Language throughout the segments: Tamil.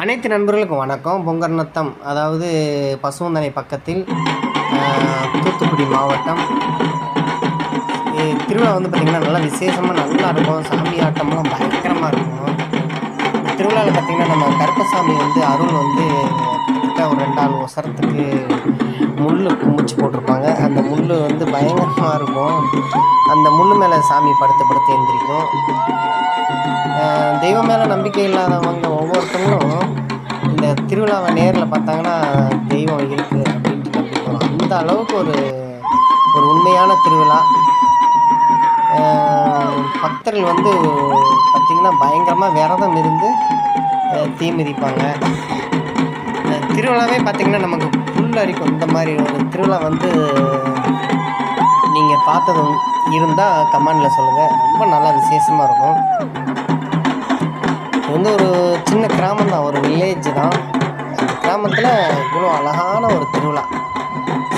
அனைத்து நண்பர்களுக்கும் வணக்கம். பொங்கர்நத்தம் அதாவது பசுவந்தனை பக்கத்தில் தூத்துக்குடி மாவட்டம். திருவிழா வந்து பார்த்திங்கன்னா நல்லா விசேஷமாக நல்லா இருக்கும். சாமி ஆட்டம்லாம் பயங்கரமாக இருக்கும். திருவிழாவில் பார்த்திங்கன்னா நம்ம கருப்பசாமி வந்து அருள் வந்து கிட்ட ஒரு 2 ஒசரத்துக்கு முள் குமிச்சு போட்டிருப்பாங்க. அந்த முள் வந்து பயங்கரமாக இருக்கும். அந்த முள் மேலே சாமி படுத்து படுத்து எழுந்திரிக்கும். தெய்வம் மேலே நம்பிக்கை இல்லாதவங்க ஒவ்வொருத்தவங்களும் இந்த திருவிழாவை நேரில் பார்த்தாங்கன்னா தெய்வம் இருக்குது அப்படின்ட்டு நம்பிக்கணும். அந்த அளவுக்கு ஒரு உண்மையான திருவிழா. பக்தர்கள் வந்து பார்த்திங்கன்னா பயங்கரமாக விரதம் இருந்து தீ மிதிப்பாங்க. திருவிழாவே பார்த்திங்கன்னா நமக்கு புல்லரிக்கும். இந்த மாதிரி ஒரு திருவிழா வந்து நீங்கள் பார்த்தது இருந்தால் கமெண்டில் சொல்லுங்கள். ரொம்ப நல்லா விசேஷமாக இருக்கும். இது வந்து ஒரு சின்ன கிராமம் தான், ஒரு வில்லேஜ் தான். அந்த கிராமத்தில் இவ்வளோ அழகான ஒரு திருவிழா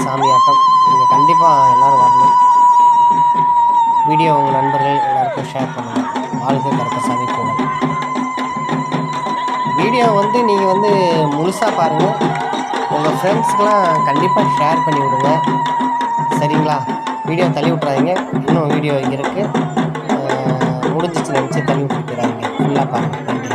சாமியாட்டம். நீங்கள் கண்டிப்பாக எல்லோரும் வரணும். வீடியோ உங்கள் நண்பர்கள் எல்லாருக்கும் ஷேர் பண்ணுங்கள். வாழ்க்கை கருப்பசாமி கோவில் வீடியோ வந்து நீங்கள் வந்து முழுசாக பாருங்கள். உங்கள் ஃப்ரெண்ட்ஸுக்கெலாம் கண்டிப்பாக ஷேர் பண்ணி விடுங்க. சரிங்களா? வீடியோ தள்ளி விட்றாதீங்க. இன்னும் வீடியோ இருக்குது, முடிஞ்சிச்சு நினச்சி தள்ளி விட்டுறாதீங்க. ஃபுல்லாக பாருங்கள். நன்றி.